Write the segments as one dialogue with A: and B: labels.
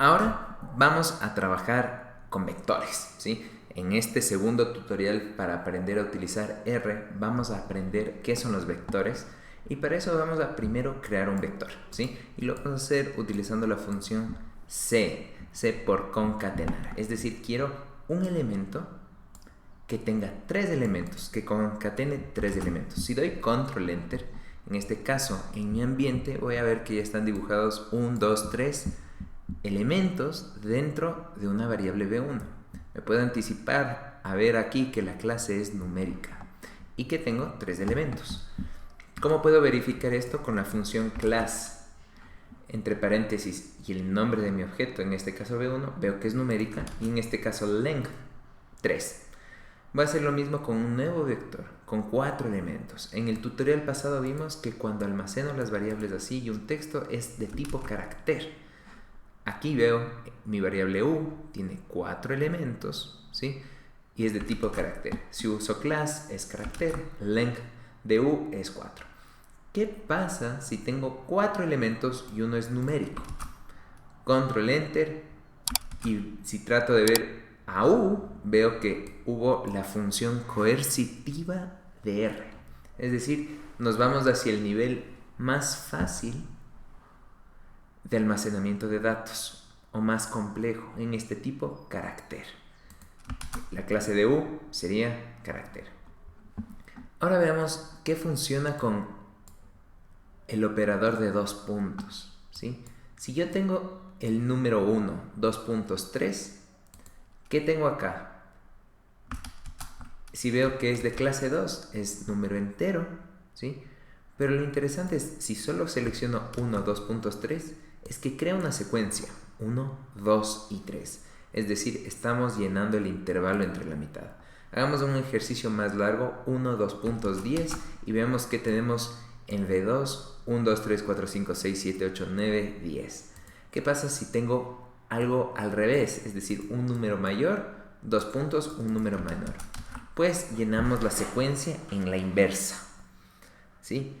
A: Ahora vamos a trabajar con vectores, ¿sí? En este segundo tutorial para aprender a utilizar R vamos a aprender qué son los vectores y para eso vamos a primero crear un vector, ¿sí? Y lo vamos a hacer utilizando la función C por concatenar, es decir, quiero un elemento que tenga tres elementos, que concatene tres elementos. Si doy control enter, en este caso en mi ambiente voy a ver que ya están dibujados 1, 2, 3 elementos dentro de una variable b1. Me puedo anticipar a ver aquí que la clase es numérica y que tengo tres elementos. ¿Cómo puedo verificar esto? Con la función class, entre paréntesis y el nombre de mi objeto, en este caso b1, veo que es numérica, y en este caso length 3. Voy a hacer lo mismo con un nuevo vector, con 4 elementos. En el tutorial pasado vimos que cuando almaceno las variables así y un texto es de tipo carácter. Aquí veo mi variable u tiene 4 elementos, ¿sí? Y es de tipo carácter. Si uso class es carácter, length de u es 4. ¿Qué pasa si tengo 4 elementos y uno es numérico? Control enter, y si trato de ver a u, veo que hubo la función coercitiva de R. Es decir, nos vamos hacia el nivel más fácil de almacenamiento de datos o más complejo, en este tipo carácter. La clase de u sería carácter. Ahora veamos qué funciona con el operador de dos puntos, ¿sí? Si yo tengo el número 1, 2 puntos, 3, ¿qué tengo acá? Si veo que es de clase 2, es número entero, ¿sí? Pero lo interesante es, si solo selecciono 1, 2 puntos, 3, es que crea una secuencia, 1, 2 y 3. Es decir, estamos llenando el intervalo entre la mitad. Hagamos un ejercicio más largo, 1, 2 puntos, 10, y veamos que tenemos en V2, 1, 2, 3, 4, 5, 6, 7, 8, 9, 10. ¿Qué pasa si tengo algo al revés? Es decir, un número mayor, 2 puntos, un número menor. Pues llenamos la secuencia en la inversa, ¿sí?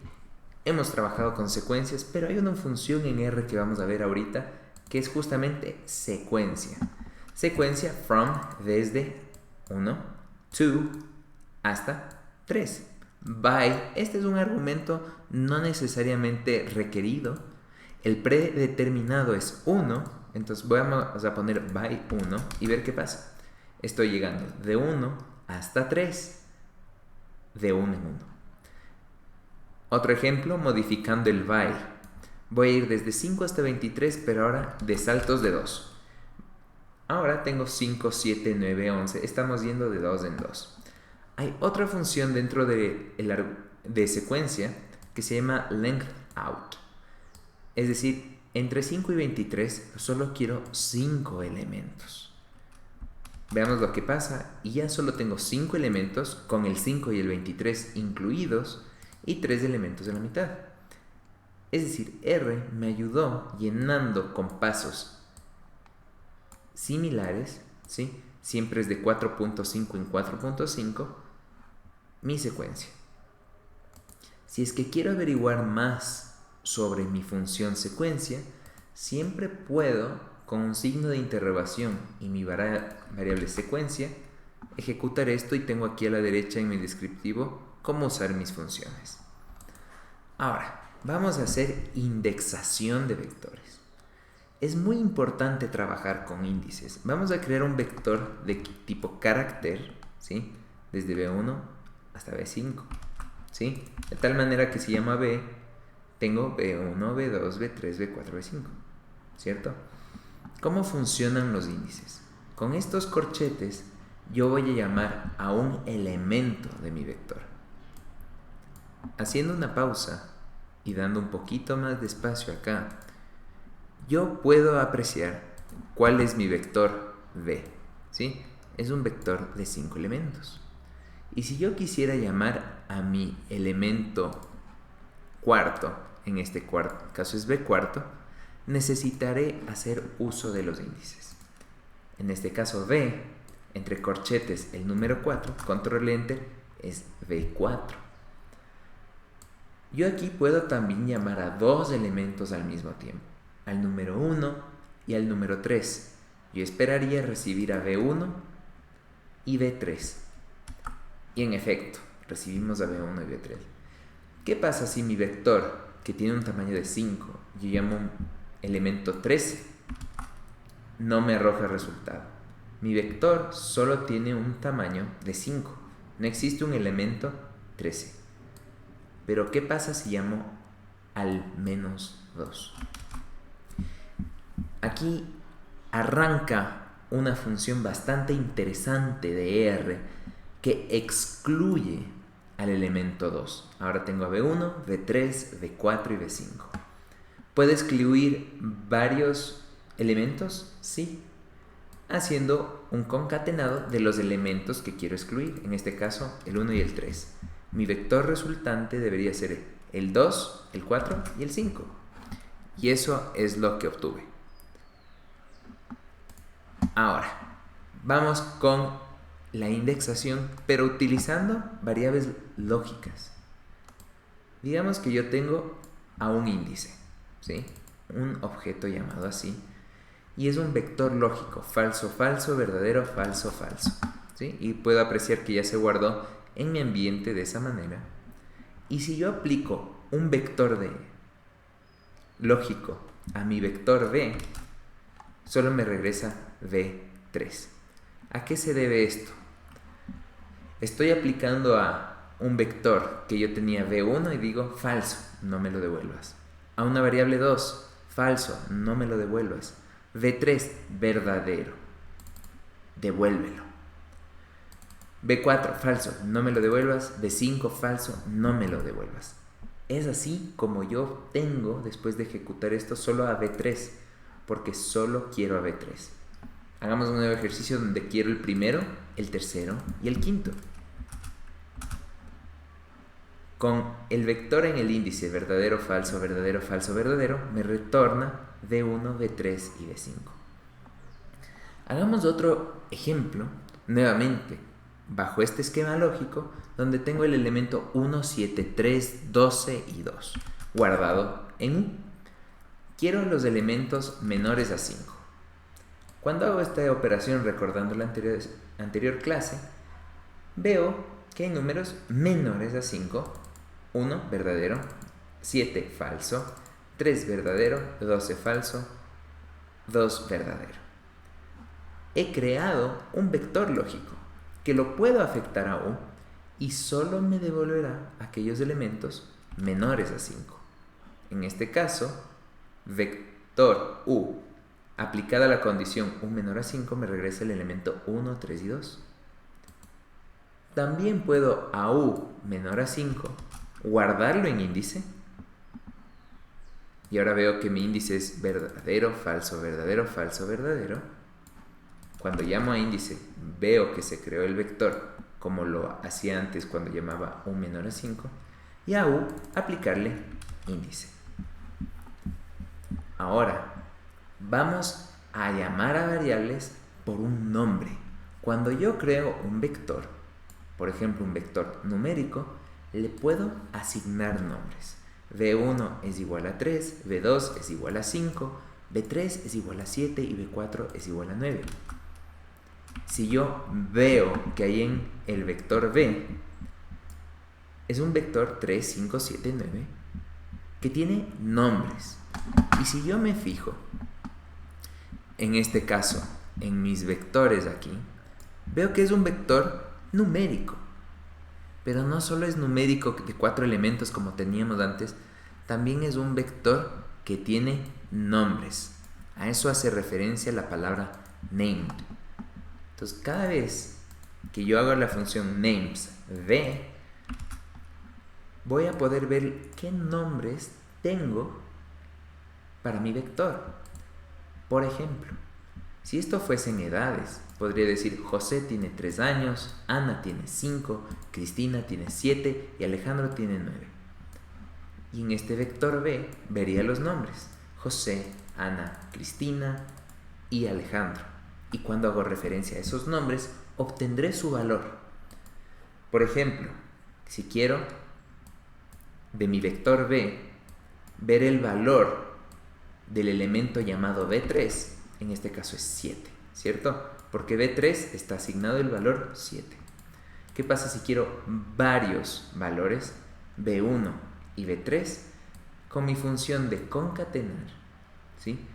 A: Hemos trabajado con secuencias, pero hay una función en R que vamos a ver ahorita que es justamente secuencia. Secuencia from, desde 1, 2, hasta 3. By, este es un argumento no necesariamente requerido. El predeterminado es 1, entonces vamos a poner by 1 y ver qué pasa. Estoy llegando de 1 hasta 3, de 1 en 1. Otro ejemplo, modificando el by. Voy a ir desde 5 hasta 23, pero ahora de saltos de 2. Ahora tengo 5, 7, 9, 11. Estamos yendo de 2 en 2. Hay otra función dentro de secuencia que se llama length out. Es decir, entre 5 y 23 solo quiero 5 elementos. Veamos lo que pasa, y ya solo tengo 5 elementos con el 5 y el 23 incluidos y 3 elementos en la mitad. Es decir, R me ayudó llenando con pasos similares, ¿sí? Siempre es de 4.5 en 4.5 mi secuencia. Si es que quiero averiguar más sobre mi función secuencia, siempre puedo, con un signo de interrogación y mi variable secuencia, ejecutar esto, y tengo aquí a la derecha en mi descriptivo cómo usar mis funciones. Ahora, vamos a hacer indexación de vectores. Es muy importante trabajar con índices. Vamos a crear un vector de tipo carácter, ¿sí? Desde B1 hasta B5, ¿sí? De tal manera que si llamo a B, tengo B1, B2, B3, B4, B5, ¿cierto? ¿Cómo funcionan los índices? Con estos corchetes yo voy a llamar a un elemento de mi vector. Haciendo una pausa y dando un poquito más de espacio acá, yo puedo apreciar cuál es mi vector V, ¿sí? Es un vector de 5 elementos. Y si yo quisiera llamar a mi elemento cuarto, en este caso es B cuarto, necesitaré hacer uso de los índices. En este caso V, entre corchetes el número 4, control enter, es V4. Yo aquí puedo también llamar a dos elementos al mismo tiempo, al número 1 y al número 3. Yo esperaría recibir a B1 y B3. Y en efecto, recibimos a B1 y B3. ¿Qué pasa si mi vector, que tiene un tamaño de 5, yo llamo un elemento 13, no me arroja resultado? Mi vector solo tiene un tamaño de 5. No existe un elemento 13. Pero ¿qué pasa si llamo al menos 2? Aquí arranca una función bastante interesante de R que excluye al elemento 2. Ahora tengo a B1, B3, B4 y B5. ¿Puedo excluir varios elementos? Sí, haciendo un concatenado de los elementos que quiero excluir, en este caso el 1 y el 3. Mi vector resultante debería ser el 2, el 4 y el 5. Y eso es lo que obtuve. Ahora, vamos con la indexación, pero utilizando variables lógicas. Digamos que yo tengo a un índice, ¿sí? Un objeto llamado así, y es un vector lógico, falso, falso, verdadero, falso, falso, ¿sí? Y puedo apreciar que ya se guardó en mi ambiente de esa manera. Y si yo aplico un vector de lógico a mi vector B, solo me regresa B3. ¿A qué se debe esto? Estoy aplicando a un vector que yo tenía B1 y digo falso, no me lo devuelvas. A una variable 2, falso, no me lo devuelvas. B3, verdadero, devuélvelo. B4, falso, no me lo devuelvas. B5, falso, no me lo devuelvas. Es así como yo tengo, después de ejecutar esto, solo a B3, porque solo quiero a B3. Hagamos un nuevo ejercicio donde quiero el primero, el tercero y el quinto. Con el vector en el índice verdadero, falso, verdadero, me retorna B1, B3 y B5. Hagamos otro ejemplo, nuevamente, bajo este esquema lógico, donde tengo el elemento 1, 7, 3, 12 y 2, guardado en U. Quiero los elementos menores a 5. Cuando hago esta operación recordando la anterior clase, veo que hay números menores a 5, 1 verdadero, 7 falso, 3 verdadero, 12 falso, 2 verdadero. He creado un vector lógico que lo puedo afectar a U y solo me devolverá aquellos elementos menores a 5. En este caso, vector U aplicada a la condición U menor a 5 me regresa el elemento 1, 3 y 2. También puedo a U menor a 5 guardarlo en índice. Y ahora veo que mi índice es verdadero, falso, verdadero. Cuando llamo a índice, veo que se creó el vector como lo hacía antes cuando llamaba U menor a 5. Y a U aplicarle índice. Ahora, vamos a llamar a variables por un nombre. Cuando yo creo un vector, por ejemplo un vector numérico, le puedo asignar nombres. B1 es igual a 3, B2 es igual a 5, B3 es igual a 7 y B4 es igual a 9. Si yo veo que ahí en el vector B es un vector 3, 5, 7, 9 que tiene nombres. Y si yo me fijo, en este caso, en mis vectores aquí, veo que es un vector numérico. Pero no solo es numérico de 4 elementos como teníamos antes, también es un vector que tiene nombres. A eso hace referencia la palabra named. Entonces, cada vez que yo hago la función names v, voy a poder ver qué nombres tengo para mi vector. Por ejemplo, si esto fuesen edades, podría decir José tiene 3 años, Ana tiene 5, Cristina tiene 7 y Alejandro tiene 9. Y en este vector B vería los nombres: José, Ana, Cristina y Alejandro. Y cuando hago referencia a esos nombres, obtendré su valor. Por ejemplo, si quiero de mi vector B ver el valor del elemento llamado B3, en este caso es 7, ¿cierto? Porque B3 está asignado el valor 7. ¿Qué pasa si quiero varios valores, B1 y B3, con mi función de concatenar, ¿sí?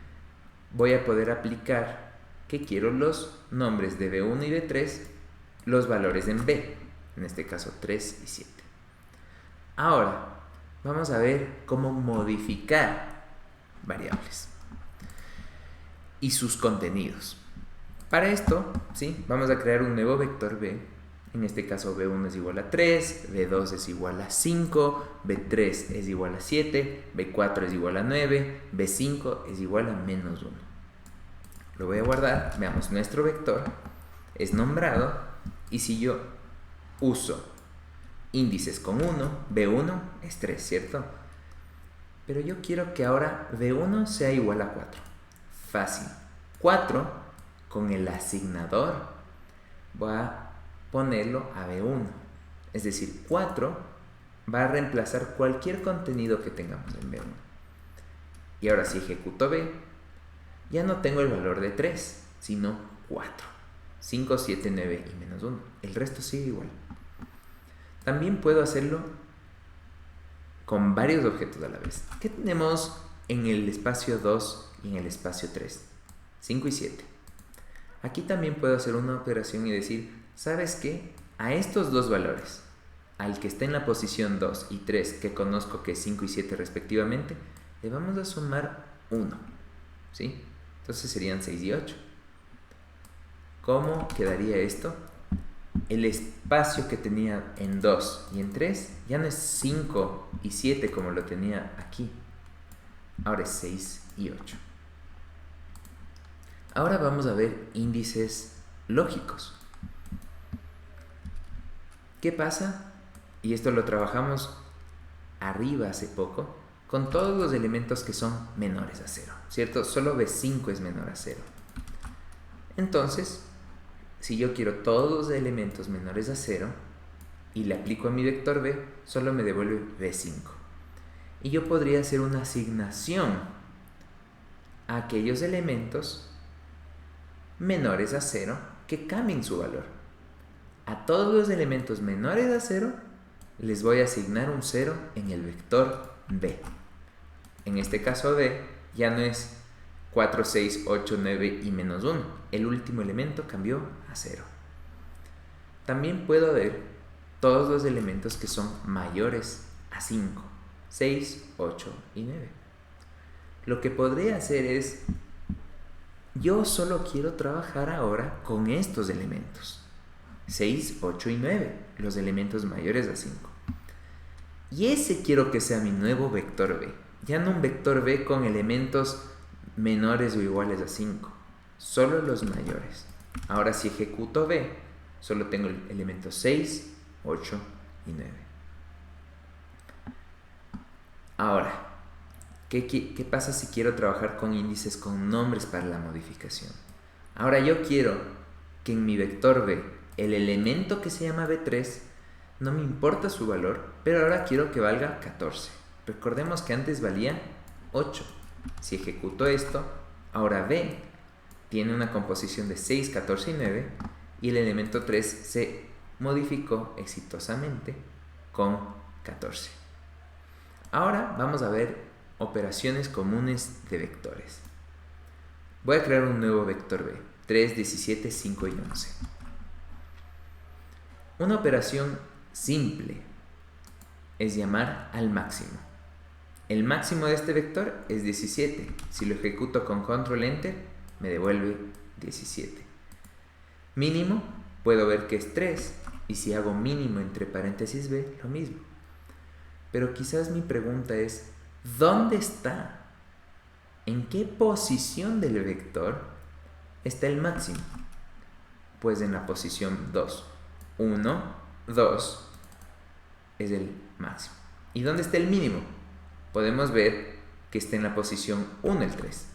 A: Voy a poder aplicar que quiero los nombres de B1 y B3, los valores en B, en este caso 3 y 7. Ahora, vamos a ver cómo modificar variables y sus contenidos. Para esto, ¿sí? Vamos a crear un nuevo vector B. En este caso B1 es igual a 3, B2 es igual a 5, B3 es igual a 7, B4 es igual a 9, B5 es igual a menos 1. Lo voy a guardar. Veamos, nuestro vector es nombrado y si yo uso índices con 1, B1 es 3, ¿cierto? Pero yo quiero que ahora B1 sea igual a 4. Fácil. 4 con el asignador voy a ponerlo a B1. Es decir, 4 va a reemplazar cualquier contenido que tengamos en B1. Y ahora si ejecuto B, ya no tengo el valor de 3, sino 4. 5, 7, 9 y menos 1. El resto sigue igual. También puedo hacerlo con varios objetos a la vez. ¿Qué tenemos en el espacio 2 y en el espacio 3? 5 y 7. Aquí también puedo hacer una operación y decir, ¿sabes qué? A estos dos valores, al que está en la posición 2 y 3, que conozco que es 5 y 7 respectivamente, le vamos a sumar 1, ¿sí? Entonces serían 6 y 8. ¿Cómo quedaría esto? El espacio que tenía en 2 y en 3 ya no es 5 y 7 como lo tenía aquí. Ahora es 6 y 8. Ahora vamos a ver índices lógicos. ¿Qué pasa? Y esto lo trabajamos arriba hace poco, con todos los elementos que son menores a 0, ¿cierto? Solo B5 es menor a 0. Entonces, si yo quiero todos los elementos menores a 0 y le aplico a mi vector B, solo me devuelve B5. Y yo podría hacer una asignación a aquellos elementos menores a 0 que cambien su valor. A todos los elementos menores a 0 les voy a asignar un 0 en el vector B. En este caso B ya no es 4, 6, 8, 9 y menos 1. El último elemento cambió a 0. También puedo ver todos los elementos que son mayores a 5, 6, 8 y 9. Lo que podría hacer es, yo solo quiero trabajar ahora con estos elementos. 6, 8 y 9, los elementos mayores a 5. Y ese quiero que sea mi nuevo vector B. Ya no un vector B con elementos menores o iguales a 5, solo los mayores. Ahora si ejecuto B, solo tengo el elemento 6, 8 y 9. Ahora, ¿qué pasa si quiero trabajar con índices con nombres para la modificación? Ahora yo quiero que en mi vector B, el elemento que se llama B3, no me importa su valor, pero ahora quiero que valga 14. Recordemos que antes valía 8. Si ejecuto esto, ahora B tiene una composición de 6, 14 y 9 y el elemento 3 se modificó exitosamente con 14. Ahora vamos a ver operaciones comunes de vectores. Voy a crear un nuevo vector B, 3, 17, 5 y 11. Una operación simple es llamar al máximo. El máximo de este vector es 17. Si lo ejecuto con control enter, me devuelve 17. Mínimo, puedo ver que es 3. Y si hago mínimo entre paréntesis B, lo mismo. Pero quizás mi pregunta es, ¿dónde está? ¿En qué posición del vector está el máximo? Pues en la posición 2. 1, 2 es el máximo. ¿Y dónde está el mínimo? Podemos ver que está en la posición 1 el 3,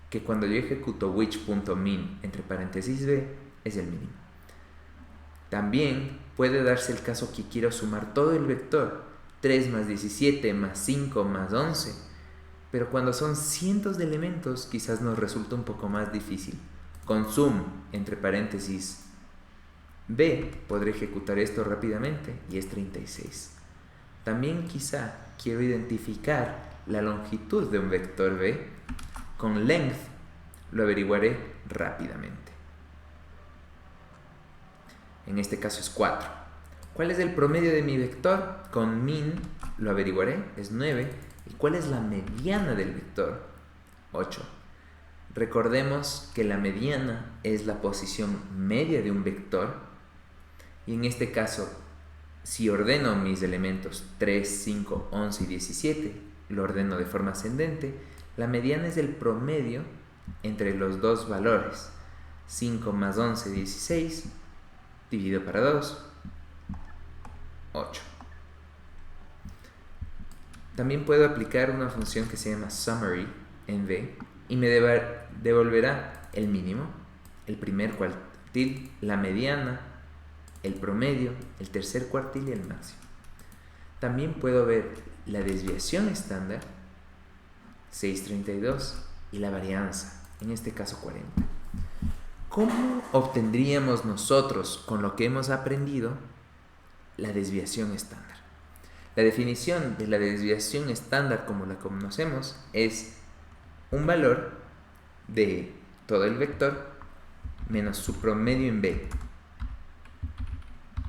A: que cuando yo ejecuto which.min entre paréntesis b es el mínimo. También puede darse el caso que quiero sumar todo el vector, 3 más 17 más 5 más 11, pero cuando son cientos de elementos quizás nos resulta un poco más difícil. Con sum, entre paréntesis, b, podré ejecutar esto rápidamente y es 36. También quizá quiero identificar la longitud de un vector b. Con length lo averiguaré rápidamente. En este caso es 4. ¿Cuál es el promedio de mi vector? Con min lo averiguaré, es 9. ¿Y cuál es la mediana del vector? 8. Recordemos que la mediana es la posición media de un vector. Y en este caso, si ordeno mis elementos 3, 5, 11 y 17, lo ordeno de forma ascendente, la mediana es el promedio entre los dos valores. 5 más 11, 16, dividido para 2, 8. También puedo aplicar una función que se llama summary en v y me devolverá el mínimo, el primer cuartil, la mediana, el promedio, el tercer cuartil y el máximo. También puedo ver la desviación estándar, 632, y la varianza, en este caso 40. ¿Cómo obtendríamos nosotros, con lo que hemos aprendido, la desviación estándar? La definición de la desviación estándar como la conocemos es un valor de todo el vector menos su promedio en b,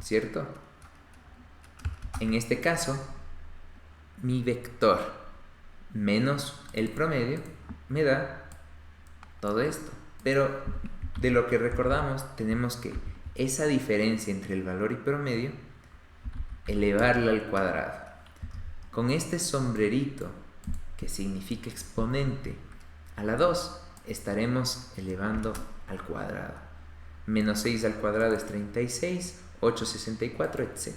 A: ¿cierto? En este caso, mi vector menos el promedio me da todo esto. Pero de lo que recordamos, tenemos que esa diferencia entre el valor y promedio, elevarla al cuadrado. Con este sombrerito, que significa exponente, a la 2 estaremos elevando al cuadrado. Menos 6 al cuadrado es 36, 8, 64, etc.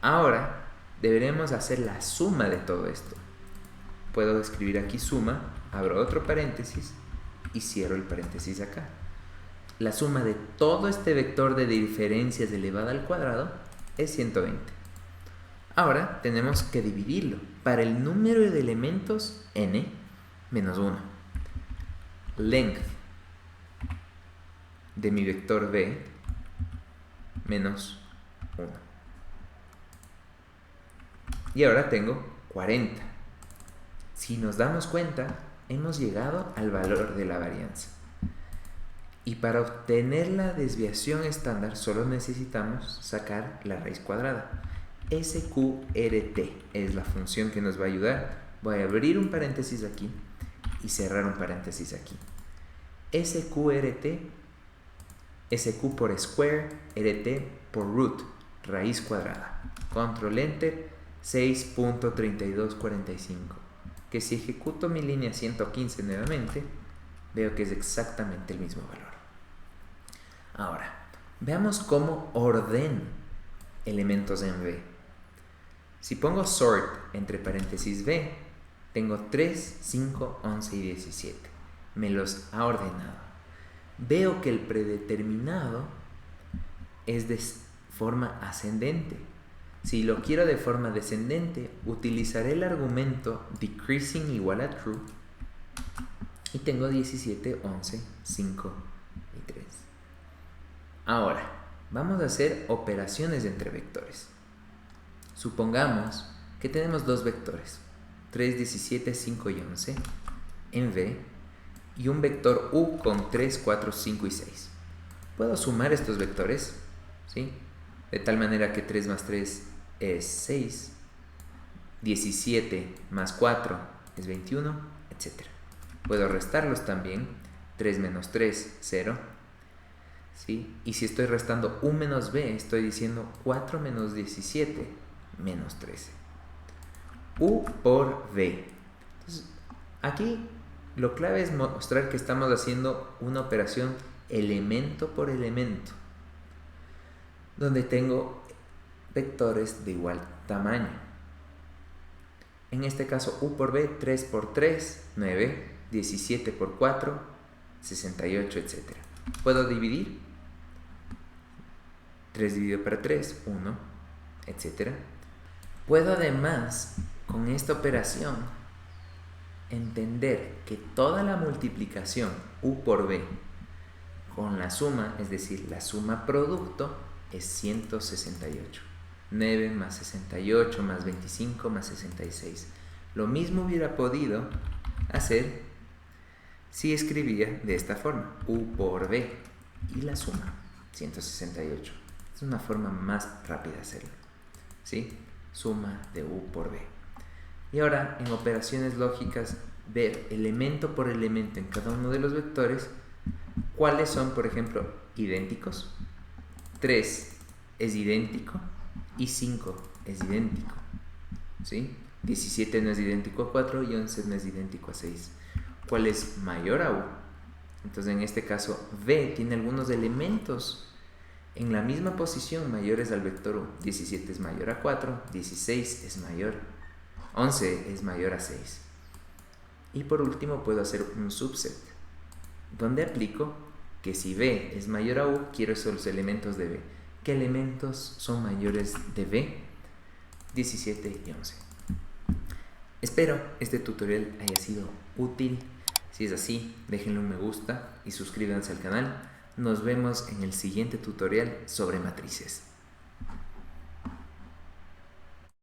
A: Ahora deberemos hacer la suma de todo esto. Puedo escribir aquí suma, abro otro paréntesis y cierro el paréntesis acá. La suma de todo este vector de diferencias elevada al cuadrado es 120. Ahora tenemos que dividirlo. Para el número de elementos n menos 1, length de mi vector b menos 1. Y ahora tengo 40. Si nos damos cuenta, hemos llegado al valor de la varianza. Y para obtener la desviación estándar solo necesitamos sacar la raíz cuadrada. SQRT es la función que nos va a ayudar. Voy a abrir un paréntesis aquí y cerrar un paréntesis aquí. SQRT, SQ por square, RT por root, raíz cuadrada. Control Enter, 6.3245. Que si ejecuto mi línea 115 nuevamente, veo que es exactamente el mismo valor. Ahora, veamos cómo ordeno elementos en V. Si pongo sort entre paréntesis V, tengo 3, 5, 11 y 17. Me los ha ordenado. Veo que el predeterminado es de forma ascendente. Si lo quiero de forma descendente, utilizaré el argumento decreasing igual a true y tengo 17, 11, 5 y 3. Ahora, vamos a hacer operaciones entre vectores. Supongamos que tenemos dos vectores, 3, 17, 5 y 11 en V y un vector U con 3, 4, 5 y 6. ¿Puedo sumar estos vectores? ¿Sí? De tal manera que 3 más 3 es 6, 17 más 4 es 21, etc. Puedo restarlos también, 3 menos 3, 0. ¿Sí? Y si estoy restando U menos B, estoy diciendo 4 menos 17 menos 13. U por V. Entonces, aquí lo clave es mostrar que estamos haciendo una operación elemento por elemento, donde tengo vectores de igual tamaño. En este caso, U por B, 3 por 3, 9, 17 por 4, 68, etc. ¿Puedo dividir? 3 dividido para 3, 1, etc. Puedo además, con esta operación, entender que toda la multiplicación U por B con la suma, es decir, la suma producto, es 168. 9 más 68 más 25 más 66. Lo mismo hubiera podido hacer si escribía de esta forma, U por B y la suma, 168. Es una forma más rápida de hacerlo, ¿sí? Suma de U por B. Y ahora, en operaciones lógicas, ver elemento por elemento en cada uno de los vectores, cuáles son, por ejemplo, idénticos. 3 es idéntico y 5 es idéntico, ¿sí? 17 no es idéntico a 4 y 11 no es idéntico a 6. ¿Cuál es mayor a U? Entonces, en este caso, B tiene algunos elementos en la misma posición mayores al vector U. 17 es mayor a 4, 16 es mayor, 11 es mayor a 6. Y por último puedo hacer un subset, donde aplico que si B es mayor a U, quiero esos los elementos de B. ¿Qué elementos son mayores de B? 17 y 11. Espero este tutorial haya sido útil. Si es así, déjenle un me gusta y suscríbanse al canal. Nos vemos en el siguiente tutorial sobre matrices.